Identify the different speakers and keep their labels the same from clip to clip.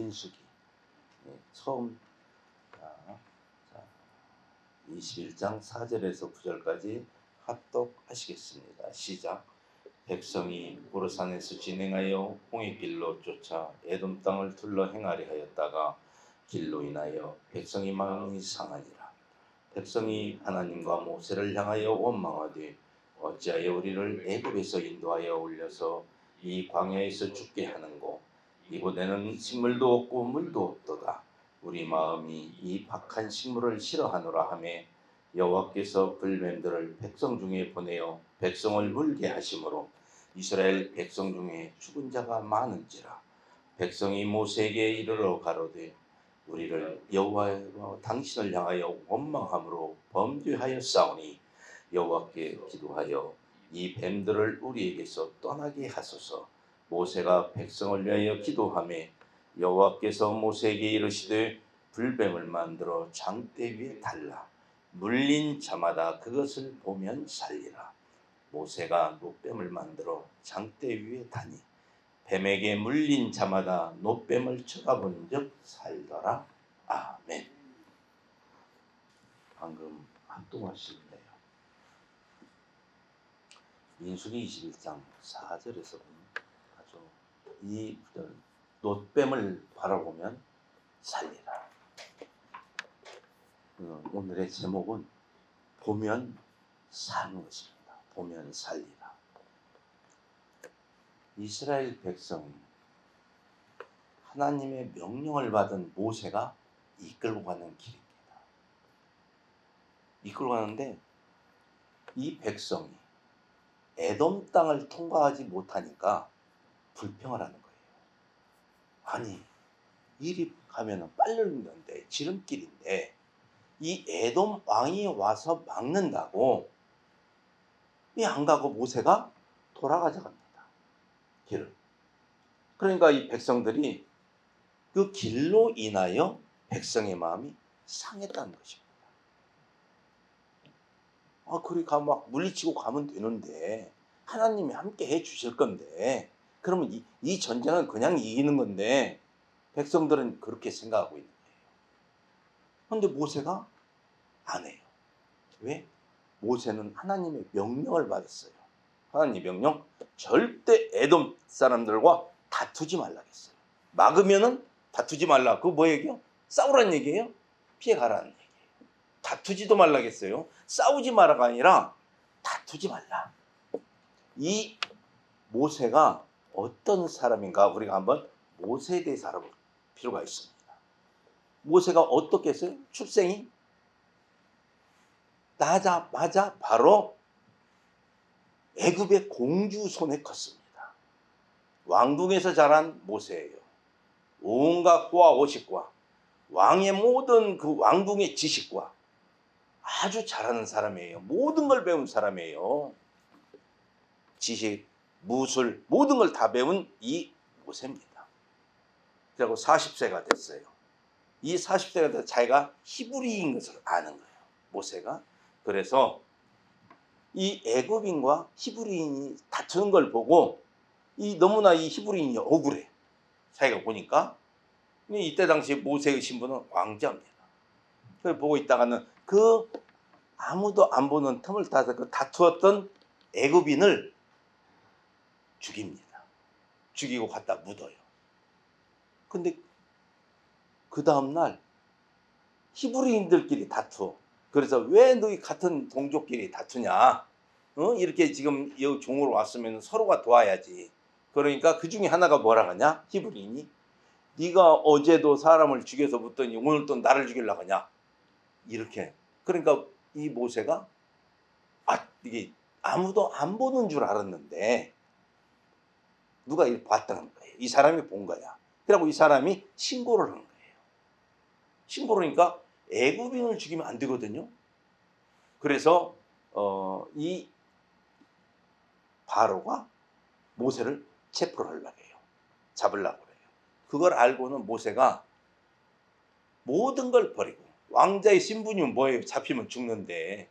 Speaker 1: 민수기 처음 자, 21장 4절에서 9절까지 합독하시겠습니다. 시작. 백성이 고르산에서 진행하여 홍해길로 쫓아 에돔 땅을 둘러 행하려 하였다가 길로 인하여 백성이 마음이 상하니라. 백성이 하나님과 모세를 향하여 원망하되 어찌하여 우리를 애굽에서 인도하여 올려서 이 광야에서 죽게 하는고 이곳에는 식물도 없고 물도 없도다. 우리 마음이 이 박한 식물을 싫어하노라 하매 여호와께서 불뱀들을 백성 중에 보내어 백성을 물게 하심으로 이스라엘 백성 중에 죽은 자가 많은지라. 백성이 모세에게 이르러 가로되 우리를 여호와여 당신을 향하여 원망함으로 범죄하였사오니 여호와께 기도하여 이 뱀들을 우리에게서 떠나게 하소서. 모세가 백성을 위하여 기도하매 여호와께서 모세에게 이르시되 불뱀을 만들어 장대 위에 달라 물린 자마다 그것을 보면 살리라. 모세가 노뱀을 만들어 장대 위에 다니 뱀에게 물린 자마다 노뱀을 쳐다본 즉 살더라. 아멘. 방금 합동하시네요. 민수기 21장 4절에서 보면 아주 이 노뱀을 바라보면 살리라. 오늘의 제목은 보면 사는 것입니다. 보면 살리라. 이스라엘 백성이 하나님의 명령을 받은 모세가 이끌고 가는 길입니다. 이끌고 가는데 이 백성이 에돔 땅을 통과하지 못하니까 불평을 하는 거예요. 아니 이리 가면 빨르는데 지름길인데 이 에돔 왕이 와서 막는다고 왜 안 가고 모세가 돌아가자 합니다. 길을. 그러니까 이 백성들이 그 길로 인하여 백성의 마음이 상했다는 것입니다. 그리 가면 막 물리치고 가면 되는데 하나님이 함께 해 주실 건데 그러면 이 전쟁은 그냥 이기는 건데 백성들은 그렇게 생각하고 있는 거예요. 그런데 모세가 안 해요. 왜? 모세는 하나님의 명령을 받았어요. 하나님의 명령, 절대 에돔 사람들과 다투지 말라 했어요. 막으면은 다투지 말라. 그거 뭐 얘기예요? 싸우라는 얘기예요? 피해가라는 얘기예요. 다투지도 말라 했어요. 싸우지 마라가 아니라 다투지 말라. 이 모세가 어떤 사람인가 우리가 한번 모세에 대해서 알아볼 필요가 있습니다. 모세가 어떻게 했어요? 출생이 나자마자 바로 애굽의 공주 손에 컸습니다. 왕궁에서 자란 모세예요. 온갖 고와 오식과 왕의 모든 그 왕궁의 지식과 아주 잘하는 사람이에요. 모든 걸 배운 사람이에요. 지식, 무술 모든 걸 다 배운 이 모세입니다. 그리고 40세가 됐어요. 이 40세가 돼서 자기가 히브리인 것을 아는 거예요. 모세가. 그래서 이 애굽인과 히브리인이 다투는 걸 보고 너무나 이 히브리인이 억울해. 자기가 보니까. 이때 당시 모세의 신분은 왕자입니다. 그걸 보고 있다가는 그 아무도 안 보는 틈을 타서 그 다투었던 애굽인을 죽입니다. 죽이고 갖다 묻어요. 근데 그 다음날 히브리인들끼리 다투어. 그래서 왜 너희 같은 동족끼리 다투냐? 이렇게 지금 여기 종으로 왔으면 서로가 도와야지. 그러니까 그 중에 하나가 뭐라 하냐? 히브리인이 네가 어제도 사람을 죽여서 묻더니 오늘 또 나를 죽이려고 하냐? 이렇게. 그러니까 이 모세가 이게 아무도 안 보는 줄 알았는데 누가 이렇게 봤다는 거예요. 이 사람이 본 거야. 그리고 이 사람이 신고를 한 거예요. 신고를 하니까 애굽인을 죽이면 안 되거든요. 그래서 이 바로가 모세를 체포를 하려고 해요. 잡으려고 해요. 그걸 알고는 모세가 모든 걸 버리고 왕자의 신분이 뭐예요? 잡히면 죽는데.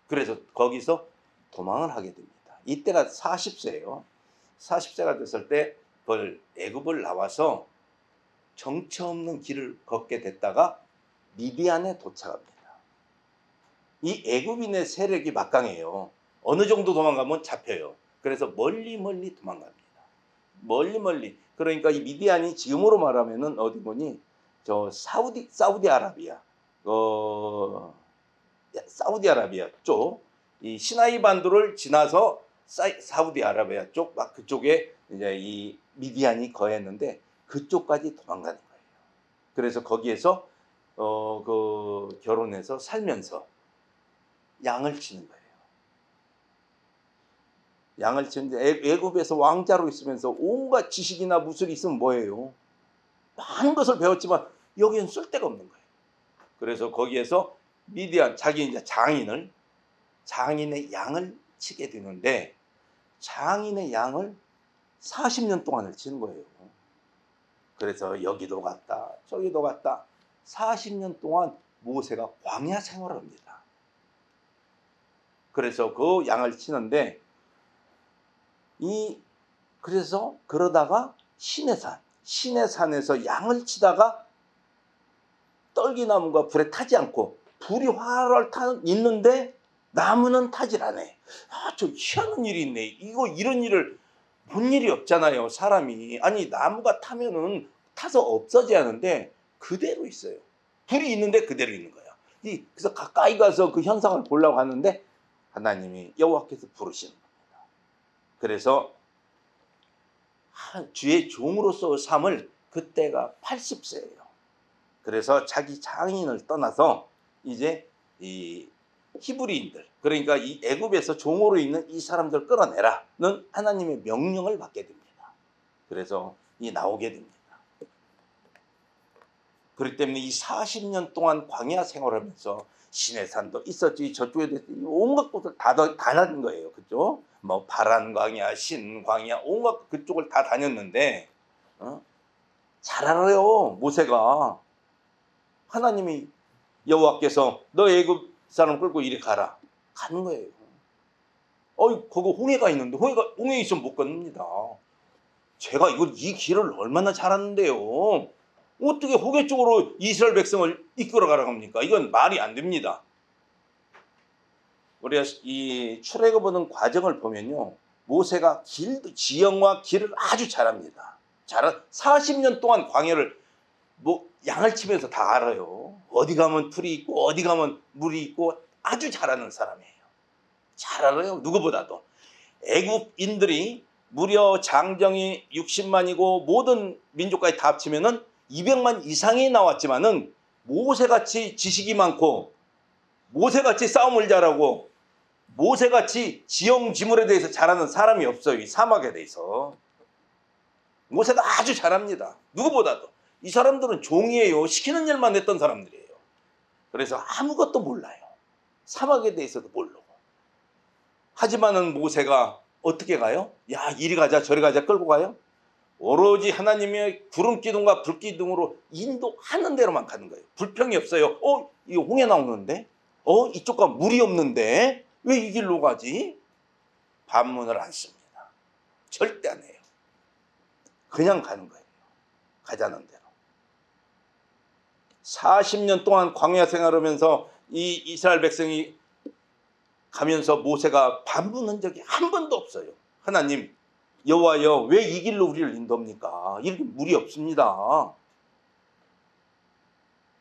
Speaker 1: 그래서 거기서 도망을 하게 됩니다. 이때가 40세예요. 40세가 됐을 때 애굽을 나와서 정처 없는 길을 걷게 됐다가 미디안에 도착합니다. 이 애굽인의 세력이 막강해요. 어느 정도 도망가면 잡혀요. 그래서 멀리 도망갑니다. 멀리. 그러니까 이 미디안이 지금으로 말하면은 어디 보니 저 사우디아라비아, 사우디아라비아 쪽, 이 시나이 반도를 지나서 사우디아라비아 쪽, 막 그쪽에 이제 이 미디안이 거했는데 그쪽까지 도망가는 거예요. 그래서 거기에서 결혼해서 살면서 양을 치는 거예요. 양을 치는데 애굽에서 왕자로 있으면서 온갖 지식이나 무술이 있으면 뭐예요? 많은 것을 배웠지만 여기는 쓸데가 없는 거예요. 그래서 거기에서 미디안 자기 이제 장인의 양을 치게 되는데 장인의 양을 40년 동안을 치는 거예요. 그래서 여기도 갔다 저기도 갔다 40년 동안 모세가 광야 생활을 합니다. 그래서 그 양을 치는데 그래서 그러다가 시내산에서 양을 치다가 떨기나무가 불에 타지 않고 불이 활활 있는데 나무는 타질 않아. 저 희한한 일이 있네. 이런 일을 본 일이 없잖아요. 사람이. 아니 나무가 타면은 타서 없어져야 하는데 그대로 있어요. 불이 있는데 그대로 있는 거야. 그래서 가까이 가서 그 현상을 보려고 하는데 하나님이 여호와께서 부르시는 겁니다. 그래서 주의 종으로서 삶을 그때가 80세예요. 그래서 자기 장인을 떠나서 이제 이 히브리인들, 그러니까 이 애굽에서 종으로 있는 이 사람들 끌어내라는 하나님의 명령을 받게 됩니다. 그래서 나오게 됩니다. 그렇기 때문에 이 40년 동안 광야 생활하면서 시내산도 있었지, 저쪽에도 온갖 곳을 다 다닌 거예요. 그죠? 뭐 바란 광야, 신 광야, 온갖 그쪽을 다 다녔는데 잘 알아요. 모세가 하나님이 여호와께서 너 애굽 사람 끌고 이리 가라. 가는 거예요. 거기 홍해가 있는데 홍해 있으면 못 건립니다. 제가 이 길을 얼마나 잘 아는데요. 어떻게 홍해 쪽으로 이스라엘 백성을 이끌어 가라고 합니까? 이건 말이 안 됩니다. 우리가 이 출애굽하는 과정을 보면요. 모세가 지형과 길을 아주 잘합니다. 40년 동안 광야를 양을 치면서 다 알아요. 어디 가면 풀이 있고 어디 가면 물이 있고 아주 잘하는 사람이에요. 잘 알아요. 누구보다도. 애굽인들이 무려 장정이 60만이고 모든 민족까지 다 합치면은 200만 이상이 나왔지만은 모세같이 지식이 많고 모세같이 싸움을 잘하고 모세같이 지형지물에 대해서 잘하는 사람이 없어요. 이 사막에 대해서. 모세가 아주 잘합니다. 누구보다도. 이 사람들은 종이에요. 시키는 일만 했던 사람들이에요. 그래서 아무것도 몰라요. 사막에 대해서도 모르고. 하지만은 모세가 어떻게 가요? 야, 이리 가자 저리 가자 끌고 가요? 오로지 하나님의 구름기둥과 불기둥으로 인도하는 대로만 가는 거예요. 불평이 없어요. 이거 홍해 나오는데? 이쪽 가면 물이 없는데? 왜 이 길로 가지? 반문을 안 씁니다. 절대 안 해요. 그냥 가는 거예요. 가자는 대로. 40년 동안 광야 생활하면서 이 이스라엘 백성이 가면서 모세가 반문한 적이 한 번도 없어요. 하나님, 여호와여, 왜 이 길로 우리를 인도합니까? 이렇게 물이 없습니다.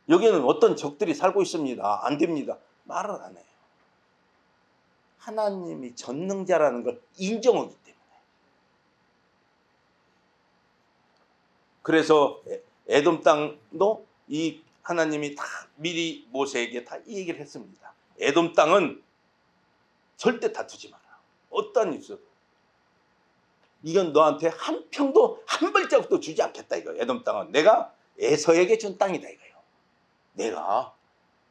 Speaker 1: 여기는 어떤 적들이 살고 있습니다. 안 됩니다. 말을 안 해요. 하나님이 전능자라는 걸 인정하기 때문에. 그래서 에돔 땅도 이 하나님이 다 미리 모세에게 다 이 얘기를 했습니다. 에돔 땅은 절대 다투지 마라. 어떤 일이 있어도. 이건 너한테 한 평도 한 발자국도 주지 않겠다 이거. 에돔 땅은 내가 에서에게 준 땅이다 이거예요. 내가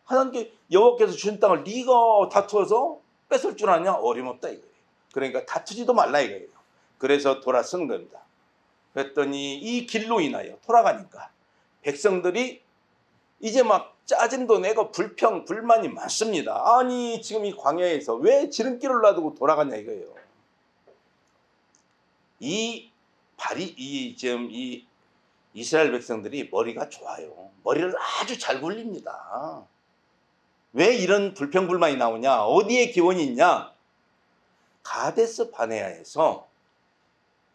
Speaker 1: 하나님께 여호와께서 준 땅을 네가 다투어서 뺏을 줄 아냐? 어림없다 이거예요. 그러니까 다투지도 말라 이거예요. 그래서 돌아서는 겁니다. 그랬더니 이 길로 인하여 돌아가니까 백성들이 이제 막 짜증도 내고 불만이 많습니다. 아니 지금 이 광야에서 왜 지름길을 놔두고 돌아가냐 이거예요. 지금 이 이스라엘 백성들이 머리가 좋아요. 머리를 아주 잘 굴립니다. 왜 이런 불평불만이 나오냐? 어디에 기원이 있냐? 가데스 바네아에서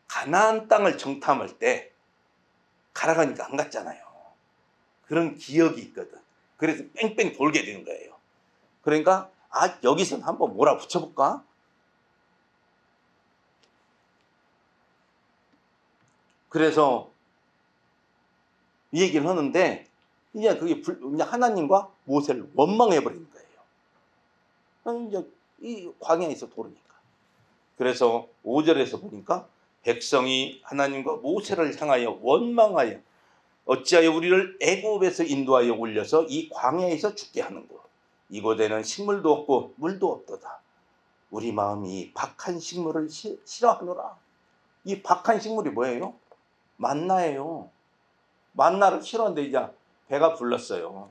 Speaker 1: 가나안 땅을 정탐할 때 가라 가니까 안 갔잖아요. 그런 기억이 있거든. 그래서 뺑뺑 돌게 되는 거예요. 그러니까 여기서는 한번 몰아붙여볼까? 그래서 이 얘기를 하는데 이제 그게 이제 하나님과 모세를 원망해 버리는 거예요. 이제 이 광야에서 도르니까. 그래서 5절에서 보니까 백성이 하나님과 모세를 향하여 원망하여 어찌하여 우리를 애굽에서 인도하여 올려서 이 광야에서 죽게 하는고 이곳에는 식물도 없고 물도 없도다. 우리 마음이 박한 식물을 싫어하노라. 이 박한 식물이 뭐예요? 만나예요. 만나를 싫어하는데 이제 배가 불렀어요.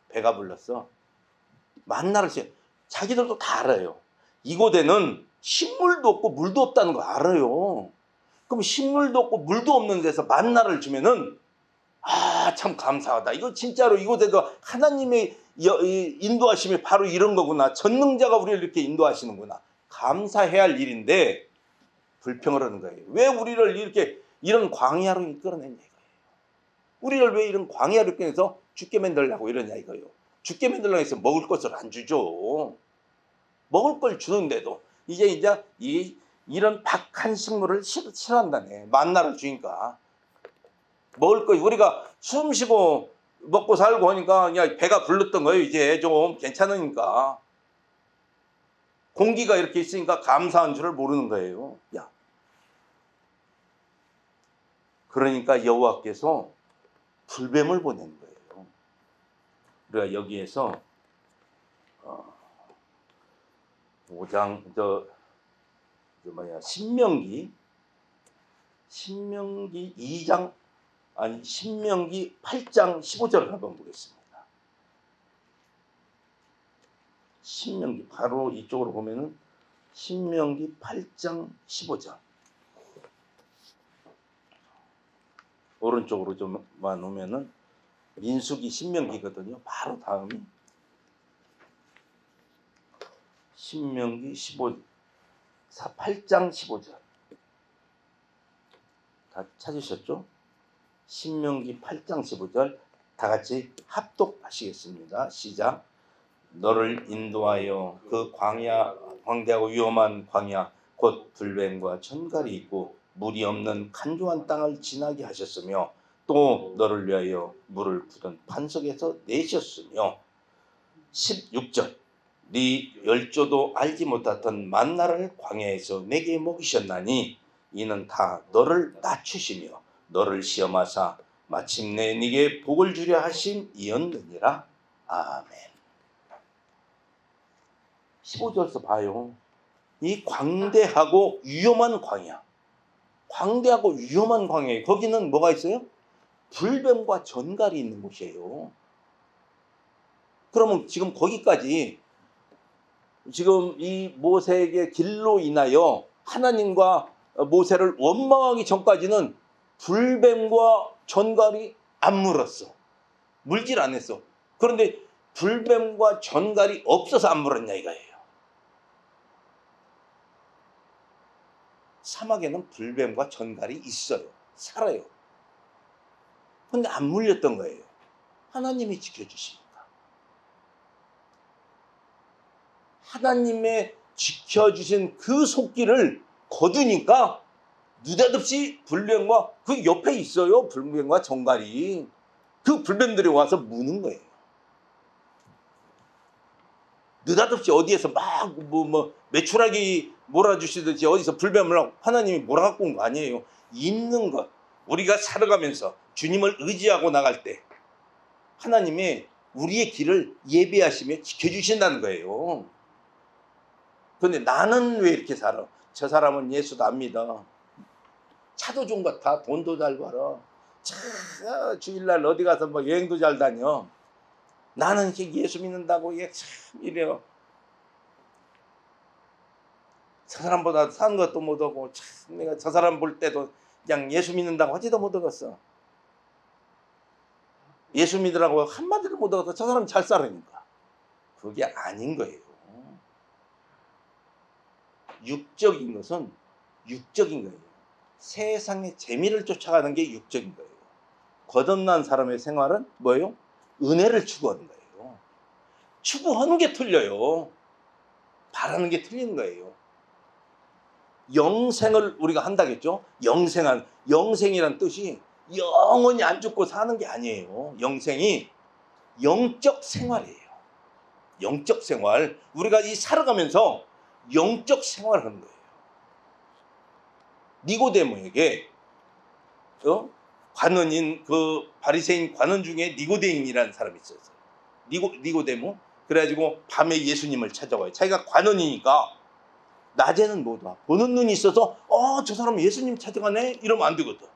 Speaker 1: 배가 불렀어. 만나를 싫어. 자기들도 다 알아요. 이곳에는 식물도 없고 물도 없다는 거 알아요. 그럼 식물도 없고 물도 없는 데서 만나를 주면은 참 감사하다. 이거 진짜로 이곳에도 하나님의 인도하심이 바로 이런 거구나. 전능자가 우리를 이렇게 인도하시는구나. 감사해야 할 일인데 불평을 하는 거예요. 왜 우리를 이렇게 이런 광야로 이끌어냈냐 이거예요. 우리를 왜 이런 광야로 이끌어내서 죽게 만들려고 이러냐 이거예요. 죽게 만들려고 해서 먹을 것을 안 주죠. 먹을 걸 주는데도 이제 이런 박한 식물을 싫어한다네. 만나를 주니까. 먹을 거 우리가 숨 쉬고 먹고 살고 하니까 그냥 배가 불렀던 거예요. 이제 좀 괜찮으니까. 공기가 이렇게 있으니까 감사한 줄을 모르는 거예요. 야. 그러니까 여호와께서 불뱀을 보낸 거예요. 우리가 여기에서 5장 신명기 2장 신명기 8장 15절을 한번 보겠습니다. 신명기 바로 이쪽으로 보면은 신명기 8장 15절. 오른쪽으로 좀만 오면은 민수기 신명기거든요. 바로 다음이 신명기 8장 15절. 다 찾으셨죠? 신명기 8장 15절 다 같이 합독하시겠습니다. 시작. 너를 인도하여 그 광대하고 위험한 광야 곧 불뱀과 천갈이 있고 물이 없는 간조한 땅을 지나게 하셨으며 또 너를 위하여 물을 부던 반석에서 내셨으며 16절 네 열조도 알지 못했던 만나를 광야에서 내게 먹이셨나니 이는 다 너를 낮추시며 너를 시험하사 마침내 네게 복을 주려 하심이었느니라. 아멘. 15절에서 봐요. 이 광대하고 위험한 광야. 광대하고 위험한 광야에 거기는 뭐가 있어요? 불뱀과 전갈이 있는 곳이에요. 그러면 지금 거기까지 지금 이 모세에게 길로 인하여 하나님과 모세를 원망하기 전까지는 불뱀과 전갈이 안 물었어. 물질 안 했어. 그런데 불뱀과 전갈이 없어서 안 물었냐 이거예요. 사막에는 불뱀과 전갈이 있어요. 살아요. 근데 안 물렸던 거예요. 하나님이 지켜주시니까. 하나님의 지켜주신 그 속기를 거두니까 느닷없이 불뱀과 그 옆에 있어요. 불뱀과 전갈이. 그 불뱀들이 와서 무는 거예요. 느닷없이 어디에서 막 메추라기 몰아주시듯이 어디서 불뱀을 하나님이 몰아갖고 온 거 아니에요. 있는 것. 우리가 살아가면서 주님을 의지하고 나갈 때 하나님이 우리의 길을 예비하시며 지켜주신다는 거예요. 그런데 나는 왜 이렇게 살아? 저 사람은 예수도 안 믿어. 차도 좋은 것 같아. 돈도 잘 벌어. 주일날 어디 가서 여행도 잘 다녀. 나는 예수 믿는다고 참 이래요. 저 사람보다 산 것도 못 오고 참 내가 저 사람 볼 때도 그냥 예수 믿는다고 하지도 못하겠어. 예수 믿으라고 한마디를 못하고 저 사람 잘 살으니까. 그게 아닌 거예요. 육적인 것은 육적인 거예요. 세상의 재미를 쫓아가는 게 육적인 거예요. 거듭난 사람의 생활은 뭐예요? 은혜를 추구하는 거예요. 추구하는 게 틀려요. 바라는 게 틀리는 거예요. 영생을 우리가 한다겠죠? 영생이란 뜻이 영원히 안 죽고 사는 게 아니에요. 영생이 영적 생활이에요. 영적 생활. 우리가 이 살아가면서 영적 생활을 하는 거예요. 니고데모에게 관원인 그 바리새인 관원 중에 니고데인이라는 사람이 있었어요. 니고데모. 그래가지고 밤에 예수님을 찾아와요. 자기가 관원이니까 낮에는 못 와. 보는 눈이 있어서 저 사람 예수님 찾아가네? 이러면 안 되거든.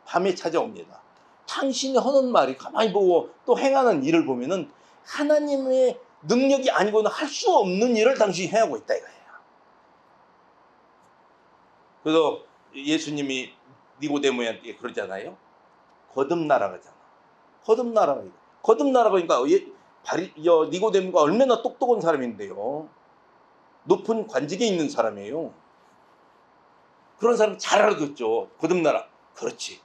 Speaker 1: 밤에 찾아옵니다. 당신이 하는 말이 가만히 보고 또 행하는 일을 보면은 하나님의 능력이 아니고는 할 수 없는 일을 당신이 해하고 있다 이거예요. 그래서 예수님이 니고데모한테 그러잖아요. 거듭나라 그러잖아. 거듭나라 그러니까 니고데모가 얼마나 똑똑한 사람인데요. 높은 관직에 있는 사람이에요. 그런 사람 잘 알아듣죠. 거듭나라. 그렇지.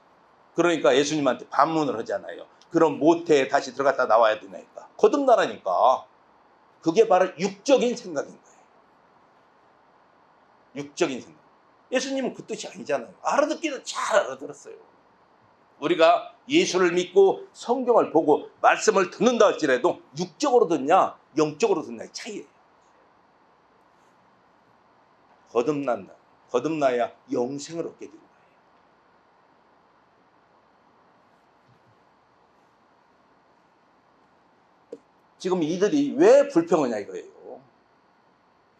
Speaker 1: 그러니까 예수님한테 반문을 하잖아요. 그럼 모태에 다시 들어갔다 나와야 되니까. 거듭나라니까. 그게 바로 육적인 생각인 거예요. 육적인 생각. 예수님은 그 뜻이 아니잖아요. 알아듣기는 잘 알아들었어요. 우리가 예수를 믿고 성경을 보고 말씀을 듣는다 할지라도 육적으로 듣냐 영적으로 듣냐의 차이예요. 거듭나야 영생을 얻게 되는 거예요. 지금 이들이 왜 불평하냐 이거예요.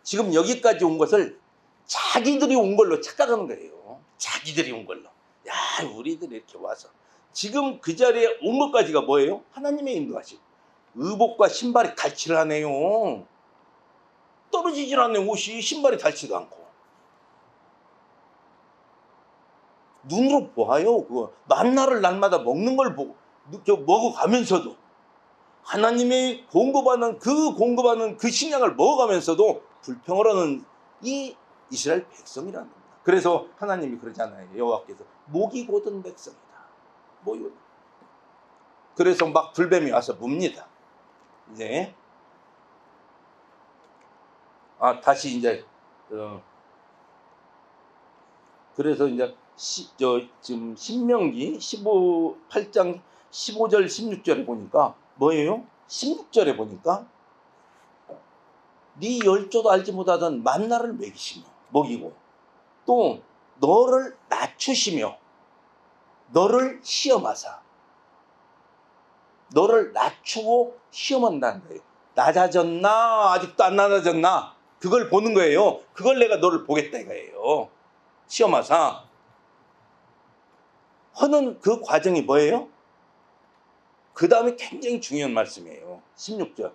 Speaker 1: 지금 여기까지 온 것을 자기들이 온 걸로 착각하는 거예요. 자기들이 온 걸로. 야, 우리들이 이렇게 와서 지금 그 자리에 온 것까지가 뭐예요? 하나님의 인도하심. 의복과 신발이 닳지를 않아요. 떨어지질 않네. 옷이 신발이 닳지도 않고. 눈으로 보아요. 그거 만나를 날마다 먹는 걸 보고 먹어가면서도 하나님의 공급하는 그 식량을 먹어가면서도 불평을 하는 이 이스라엘 백성이라는 겁니다. 그래서 하나님이 그러잖아요. 여호와께서 목이 곧은 백성이다. 목이. 그래서 막 불뱀이 와서 뭅니다. 이제 다시 이제 그래서 이제 지금 신명기 8장 15절 16절에 보니까 뭐예요? 16절에 보니까 네 열조도 알지 못하던 만나를 먹이고 또 너를 낮추시며 너를 시험하사 너를 낮추고 시험한다는 거예요. 낮아졌나 아직도 안 낮아졌나 그걸 보는 거예요. 그걸 내가 너를 보겠다 이거예요. 시험하사 하는 그 과정이 뭐예요? 그 다음에 굉장히 중요한 말씀이에요. 16절.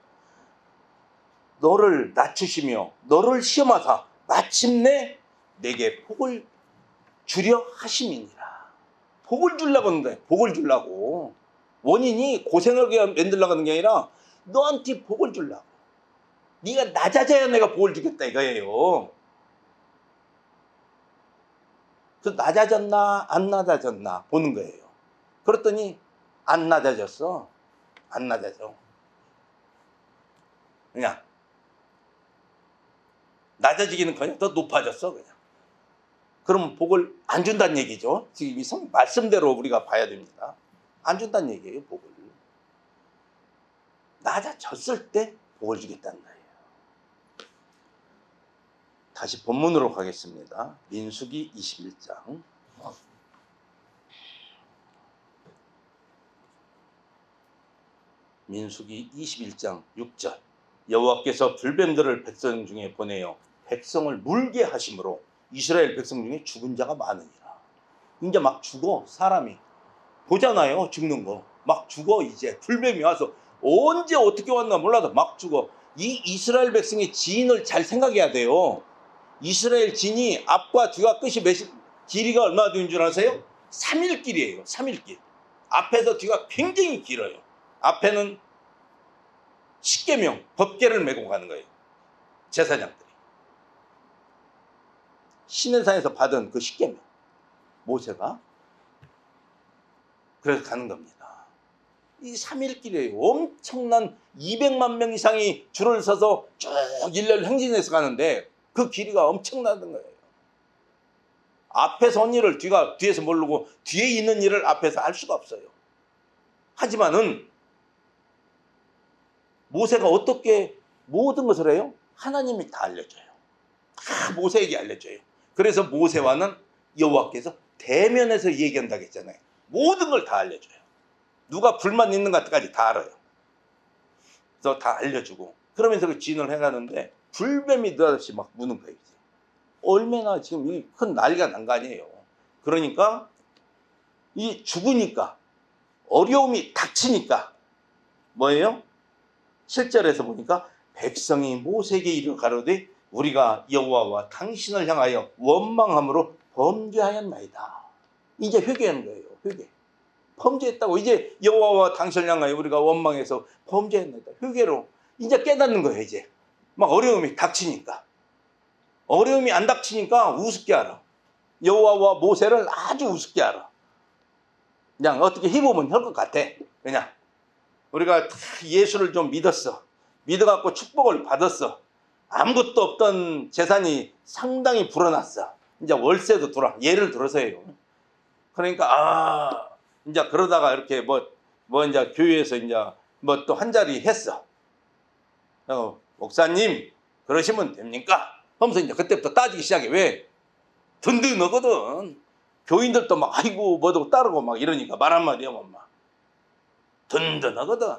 Speaker 1: 너를 낮추시며 너를 시험하사 마침내 내게 복을 주려 하심이니라. 복을 주려고 하는데 복을 주려고. 원인이 고생을 만들려고 하는 게 아니라 너한테 복을 주려고. 네가 낮아져야 내가 복을 주겠다 이거예요. 그래서 낮아졌나 안 낮아졌나 보는 거예요. 그랬더니 안 낮아졌어. 안 낮아져. 그냥 낮아지기는커녕 더 높아졌어 그냥. 그럼 복을 안 준다는 얘기죠. 지금 이 말씀대로 우리가 봐야 됩니다. 안 준다는 얘기예요. 복을. 낮아졌을 때 복을 주겠다는 거예요. 다시 본문으로 가겠습니다. 민수기 21장. 민수기 21장 6절. 여호와께서 불뱀들을 백성 중에 보내어 백성을 물게 하심으로 이스라엘 백성 중에 죽은 자가 많으니라. 이제 막 죽어. 사람이 보잖아요. 죽는 거 막 죽어. 이제 불뱀이 와서 언제 어떻게 왔나 몰라도 막 죽어. 이 이스라엘 백성의 지인을 잘 생각해야 돼요. 이스라엘 진이 앞과 뒤와 끝이 길이가 얼마나 되는 줄 아세요? 3일 길이에요. 3일 길. 앞에서 뒤가 굉장히 길어요. 앞에는 십계명, 법궤를 메고 가는 거예요. 제사장들이. 시내산에서 받은 그 십계명, 모세가. 그래서 가는 겁니다. 이 3일길이에요. 엄청난 200만 명 이상이 줄을 서서 쭉 일렬로 행진해서 가는데 그 길이가 엄청나던 거예요. 앞에서 온 일을 뒤에서 모르고 뒤에 있는 일을 앞에서 할 수가 없어요. 하지만은 모세가 어떻게 모든 것을 해요? 하나님이 다 알려줘요. 다 모세에게 알려줘요. 그래서 모세와는 여호와께서 대면해서 얘기한다고 했잖아요. 모든 걸 다 알려줘요. 누가 불만 있는 것까지 다 알아요. 그래서 다 알려주고 그러면서 그 진을 해가는데 불뱀이 느닷없이 막 무는 거예요. 얼마나 지금 이 큰 난리가 난 거 아니에요. 그러니까 이 죽으니까 어려움이 닥치니까 뭐예요? 7절에서 보니까 백성이 모세에게 이르러 가로되 우리가 여호와와 당신을 향하여 원망함으로 범죄하였나이다. 이제 회개하는 거예요. 회개. 범죄했다고. 이제 여호와와 당신을 향하여 우리가 원망해서 범죄했나이다. 회개로 이제 깨닫는 거예요. 이제 막 어려움이 닥치니까. 어려움이 안 닥치니까 우습게 알아. 여호와와 모세를 아주 우습게 알아. 그냥 어떻게 해보면 할 것 같아. 그냥 우리가 예수를 좀 믿었어. 믿어갖고 축복을 받았어. 아무것도 없던 재산이 상당히 불어났어. 이제 월세도 들어. 예를 들어서요. 그러니까 이제 그러다가 이렇게 이제 교회에서 이제 뭐 또 한 자리 했어. 목사님 그러시면 됩니까? 하면서 이제 그때부터 따지기 시작해. 왜? 든든하거든. 교인들도 막 아이고 뭐도 따르고 막 이러니까 말 한마디 하면 막 든든하거든.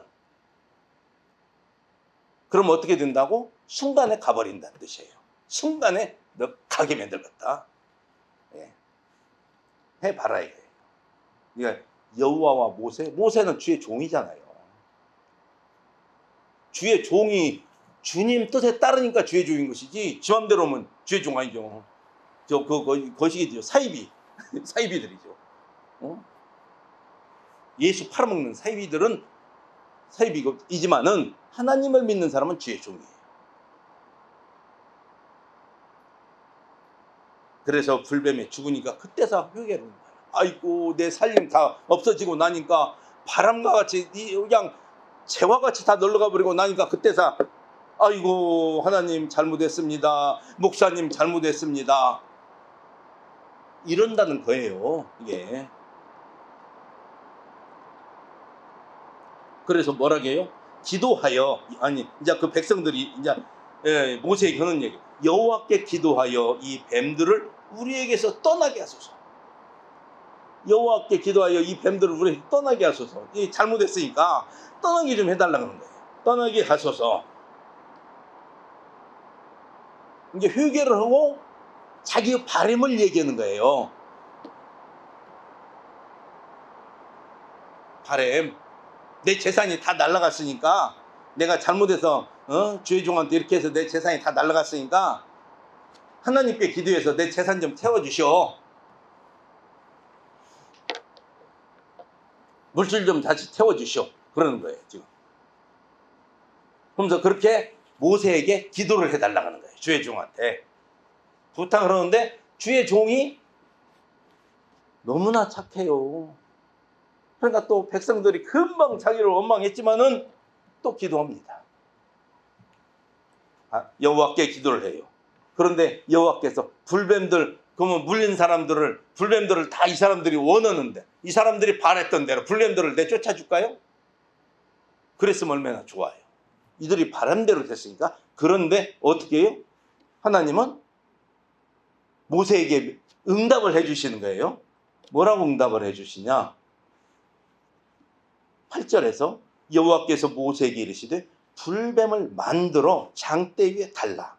Speaker 1: 그럼 어떻게 된다고? 순간에 가버린다는 뜻이에요. 순간에 너 가게 만들겠다. 예. 해봐라 이거예요. 그러니까 여호와와 모세는 주의 종이잖아요. 주의 종이 주님 뜻에 따르니까 주의 종인 것이지 지 맘대로 하면 주의 종 아니죠. 거시기죠. 사이비들이죠. 예수 팔아먹는 사이비들은 사이비이지만은 하나님을 믿는 사람은 주의 종이에요. 그래서 불뱀에 죽으니까 그때서 회개를 하는 거예요. 아이고 내 살림 다 없어지고 나니까 바람과 같이 그냥 재와 같이 다 널러가 버리고 나니까 그때서 아이고 하나님 잘못했습니다. 목사님 잘못했습니다. 이런다는 거예요. 이게. 그래서 뭐라고 해요? 기도하여 이제 그 백성들이 이제 모세에게 하는 얘기. 여호와께 기도하여 이 뱀들을 우리에게서 떠나게 하소서. 여호와께 기도하여 이 뱀들을 우리에게 떠나게 하소서. 이 잘못했으니까 떠나게 좀 해달라는 거예요. 떠나게 하소서. 이제 회개를 하고 자기의 바람을 얘기하는 거예요. 바람. 내 재산이 다 날아갔으니까 내가 잘못해서 주의 종한테 이렇게 해서 내 재산이 다 날아갔으니까 하나님께 기도해서 내 재산 좀 태워주시오. 물질 좀 다시 태워주시오. 그러는 거예요 지금. 그러면서 그렇게 모세에게 기도를 해달라고 하는 거예요. 주의 종한테 부탁을 하는데 주의 종이 너무나 착해요. 그러니까 또 백성들이 금방 자기를 원망했지만은 또 기도합니다. 여호와께 기도를 해요. 그런데 여호와께서 그러면 물린 불뱀들을 다 이 사람들이 원하는데 이 사람들이 바랬던 대로 불뱀들을 내쫓아 줄까요? 그랬으면 얼마나 좋아요. 이들이 바람대로 됐으니까. 그런데 어떻게 해요? 하나님은 모세에게 응답을 해주시는 거예요. 뭐라고 응답을 해주시냐? 8절에서 여호와께서 모세에게 이르시되 불뱀을 만들어 장대 위에 달라.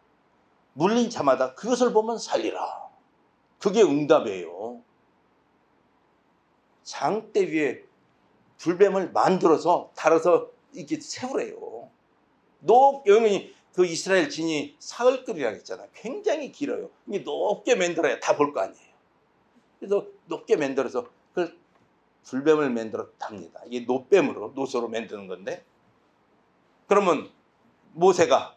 Speaker 1: 물린 자마다 그것을 보면 살리라. 그게 응답이에요. 장대 위에 불뱀을 만들어서 달아서 이렇게 세우래요. 높게 그 이스라엘 진이 사흘거리라고 했잖아요. 굉장히 길어요. 이게 높게 만들어야 다 볼 거 아니에요. 그래서 높게 만들어서 그걸 불뱀을 만들었답니다. 이게 노뱀으로, 노소로 만드는 건데, 그러면 모세가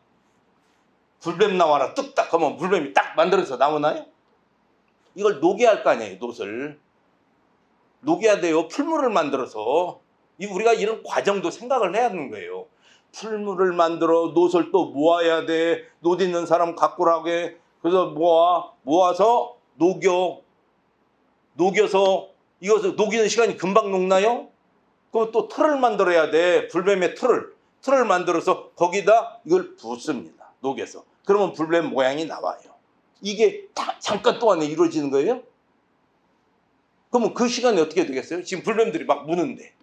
Speaker 1: 불뱀 나와라 뚝딱 하면 불뱀이 딱 만들어서 나오나요? 이걸 녹여야 할 거 아니에요. 놋을 녹여야 돼요. 풀물을 만들어서. 우리가 이런 과정도 생각을 해야 하는 거예요. 풀물을 만들어 놋을 또 모아야 돼. 놋 있는 사람 갖고 라게. 그래서 모아서 녹여서 이것을 녹이는 시간이 금방 녹나요? 그럼 또 틀을 만들어야 돼. 불뱀의 틀을 만들어서 거기다 이걸 붓습니다. 녹여서. 그러면 불뱀 모양이 나와요. 이게 다 잠깐 동안에 이루어지는 거예요? 그러면 그 시간이 어떻게 되겠어요? 지금 불뱀들이 막 무는데.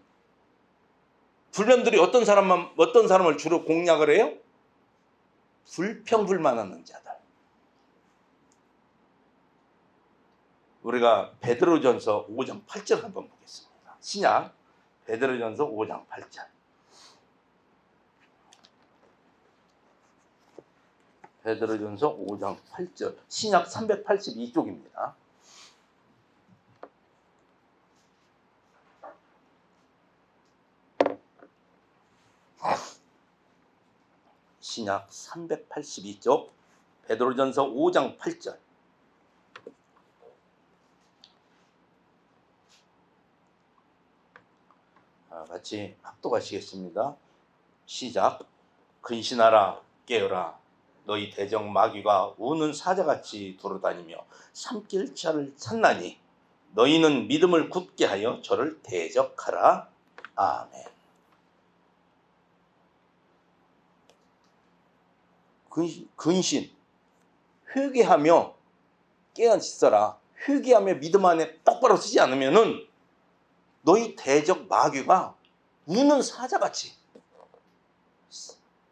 Speaker 1: 불뱀들이 어떤 사람을 주로 공략을 해요? 불평불만하는 자들. 우리가 베드로전서 5장 8절 한번 보겠습니다. 신약 베드로전서 5장 8절. 베드로전서 5장 8절. 신약 382쪽입니다. 신약 382쪽 베드로전서 5장 8절. 같이 합독하시겠습니다. 시작. 근신하라 깨어라 너희 대적 마귀가 우는 사자같이 돌아다니며 삼킬 자를 찾나니 너희는 믿음을 굳게 하여 저를 대적하라. 아멘. 근신 회개하며 깨어 있어라. 회개하며 믿음 안에 똑바로 서지 않으면은 너희 대적 마귀가 우는 사자같이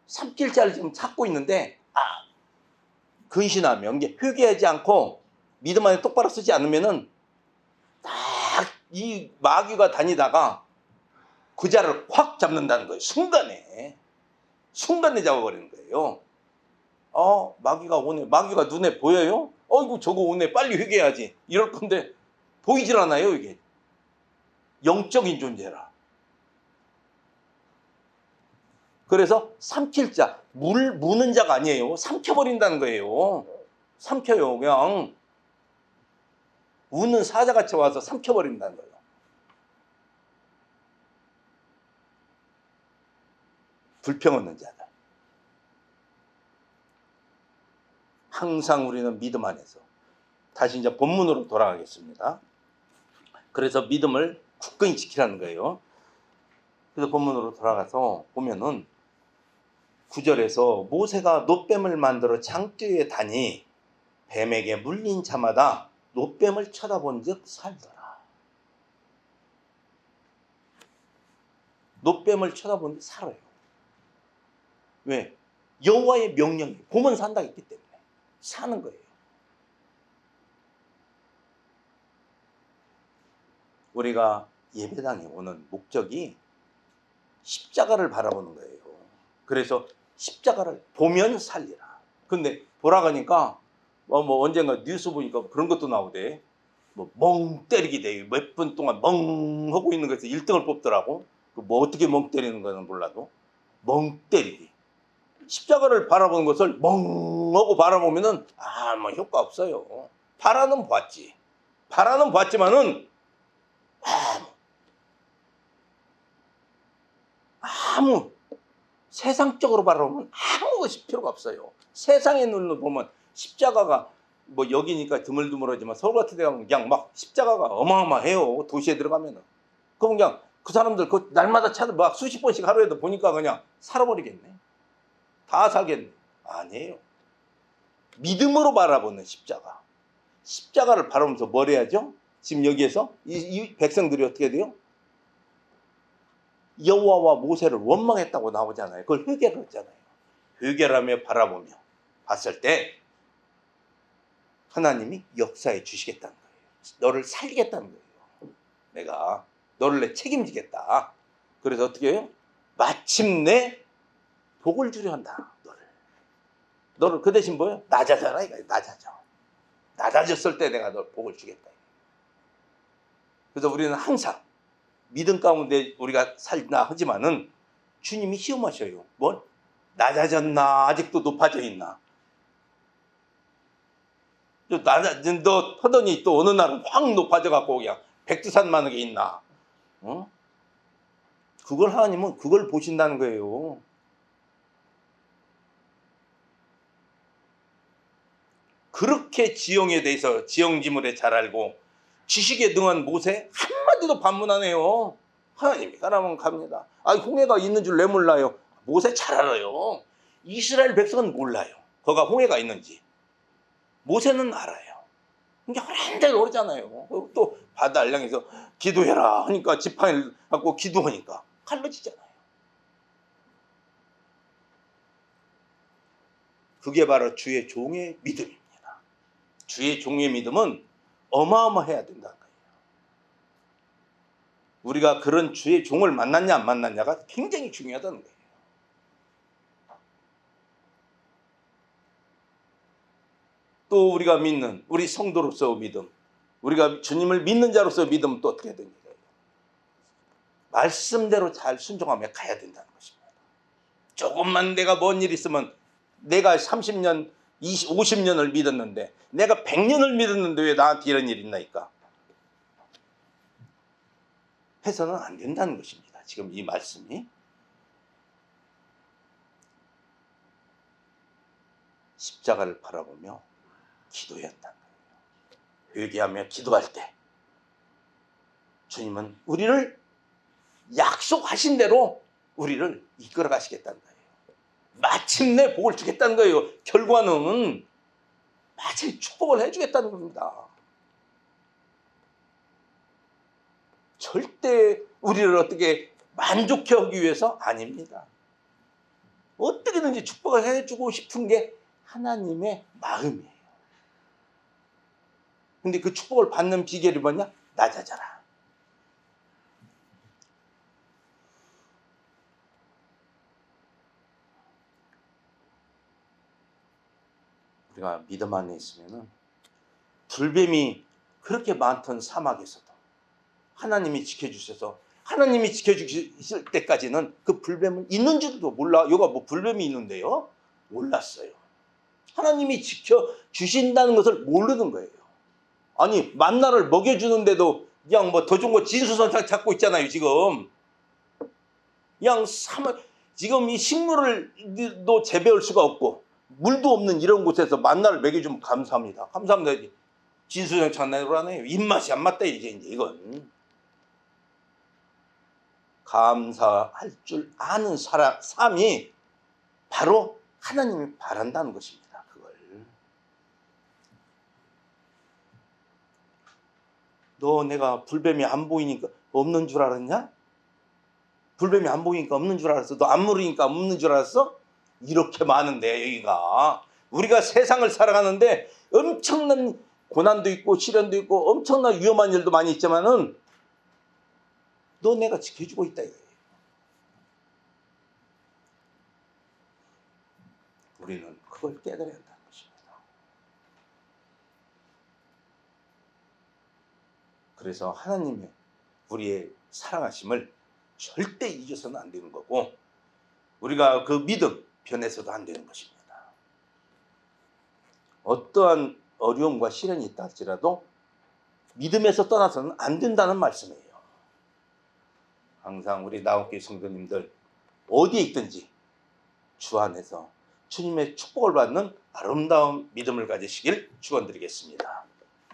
Speaker 1: 삼킬 자를 지금 찾고 있는데 근신하며 이게 회개하지 않고 믿음 안에 똑바로 서지 않으면은 딱 이 마귀가 다니다가 그 자를 확 잡는다는 거예요. 순간에 잡아버리는 거예요. 마귀가 오네. 마귀가 눈에 보여요? 어이구 저거 오네. 빨리 회개해야지. 이럴 건데 보이질 않아요. 이게 영적인 존재라. 그래서 삼킬 자, 무는 자가 아니에요. 삼켜버린다는 거예요. 삼켜요. 그냥 우는 사자같이 와서 삼켜버린다는 거예요. 불평 없는 자들. 항상 우리는 믿음 안에서. 다시 이제 본문으로 돌아가겠습니다. 그래서 믿음을 굳건히 지키라는 거예요. 그래서 본문으로 돌아가서 보면은 9절에서 모세가 놋뱀을 만들어 장대에 다니 뱀에게 물린 자마다 놋뱀을 쳐다본 즉 살더라. 놋뱀을 쳐다본 즉 살아요. 왜? 여호와의 명령이 보면 산다 했기 때문에 사는 거예요. 우리가 예배당에 오는 목적이 십자가를 바라보는 거예요. 그래서 십자가를 보면 살리라. 근데 보라가니까 언젠가 뉴스 보니까 그런 것도 나오대. 멍 때리기 대회 몇 분 동안 멍 하고 있는 거에서 1등을 뽑더라고. 어떻게 멍 때리는 거는 몰라도 멍 때리기. 십자가를 바라보는 것을 멍 하고 바라보면은 효과 없어요. 바라는 봤지만은 아무 세상적으로 바라보면 아무것이 필요가 없어요. 세상의 눈으로 보면 십자가가 여기니까 드물드물하지만 서울 같은 데 가면 그냥 막 십자가가 어마어마해요. 도시에 들어가면은. 그럼 그냥 그 사람들 날마다 막 수십 번씩 하루에도 보니까 그냥 살아버리겠네. 다 살겠네. 아니에요. 믿음으로 바라보는 십자가. 십자가를 바라보면서 뭘 해야죠? 지금 여기에서 이 백성들이 어떻게 돼요? 여호와와 모세를 원망했다고 나오잖아요. 그걸 회개를 했잖아요. 회개를 하며 바라보며 봤을 때 하나님이 역사해 주시겠다는 거예요. 너를 살리겠다는 거예요. 내가 너를 책임지겠다. 그래서 어떻게 해요? 마침내 복을 주려 한다. 너를 그 대신 뭐예요? 낮아져라 이거예요. 낮아졌을 때 내가 너 복을 주겠다. 그래서 우리는 항상 믿음 가운데 우리가 살나 하지만은 주님이 시험하셔요. 뭐 낮아졌나 아직도 높아져 있나. 너 하더니 또 어느 날은 확 높아져 갖고 그냥 백두산만하게 있나. 어? 그걸 하나님은 그걸 보신다는 거예요. 그렇게 지형에 대해서 지형지물에 잘 알고 지식에 능한 모세 한마디도 반문 안 해요. 하나님이 가라면 갑니다. 홍해가 있는 줄 왜 몰라요? 모세 잘 알아요. 이스라엘 백성은 몰라요. 거가 홍해가 있는지. 모세는 알아요. 이게 한데도 오르잖아요. 또 바다 알량에서 기도해라 하니까 지팡이를 갖고 기도하니까 갈라지잖아요. 그게 바로 주의 종의 믿음입니다. 주의 종의 믿음은 어마어마해야 된다는 거예요. 우리가 그런 주의 종을 만났냐 안 만났냐가 굉장히 중요하다는 거예요. 또 우리가 믿는 우리 성도로서 믿음, 우리가 주님을 믿는 자로서 믿음은 또 어떻게 되는 거예요? 말씀대로 잘 순종하며 가야 된다는 것입니다. 조금만 내가 뭔 일 있으면 내가 30년, 50년을 믿었는데 내가 100년을 믿었는데 왜 나한테 이런 일이 있나니까 해서는 안 된다는 것입니다. 지금 이 말씀이 십자가를 바라보며 기도했다는 거예요. 회개하며 기도할 때 주님은 우리를 약속하신 대로 우리를 이끌어 가시겠다는 거예요. 마침내 복을 주겠다는 거예요. 결과는 마침내 축복을 해주겠다는 겁니다. 절대 우리를 어떻게 만족해 하기 위해서 아닙니다. 어떻게든지 축복을 해주고 싶은 게 하나님의 마음이에요. 근데 그 축복을 받는 비결이 뭐냐? 낮아져라. 우리가 믿음 안에 있으면은 불뱀이 그렇게 많던 사막에서도 하나님이 지켜주셔서 하나님이 지켜주실 때까지는 그 불뱀은 있는 줄도 몰라. 여가 뭐 불뱀이 있는데요? 몰랐어요. 하나님이 지켜주신다는 것을 모르는 거예요. 아니 만나를 먹여주는데도 그냥 뭐 더 좋은 거 진수성찬 찾고 있잖아요. 지금 그냥 지금 이 식물을도 재배할 수가 없고 물도 없는 이런 곳에서 만나를 먹여주면 감사합니다. 감사합니다. 진수성찬 내라네요. 입맛이 안 맞다 이제 이건. 감사할 줄 아는 삶이 바로 하나님이 바란다는 것입니다. 그걸. 너 내가 불뱀이 안 보이니까 없는 줄 알았냐? 불뱀이 안 보이니까 없는 줄 알았어? 너 안 물으니까 없는 줄 알았어? 이렇게 많은데 여기가. 우리가 세상을 살아가는데 엄청난 고난도 있고 시련도 있고 엄청난 위험한 일도 많이 있지만은 너 내가 지켜주고 있다 이거예요. 우리는 그걸 깨달아야 한다는 것입니다. 그래서 하나님의 우리의 사랑하심을 절대 잊어서는 안 되는 거고 우리가 그 믿음 변해서도 안 되는 것입니다. 어떠한 어려움과 시련이 있다 할지라도 믿음에서 떠나서는 안 된다는 말씀이에요. 항상 우리 나온교회 성도님들 어디에 있든지 주 안에서 주님의 축복을 받는 아름다운 믿음을 가지시길 축원드리겠습니다.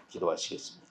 Speaker 1: 기도하시겠습니다.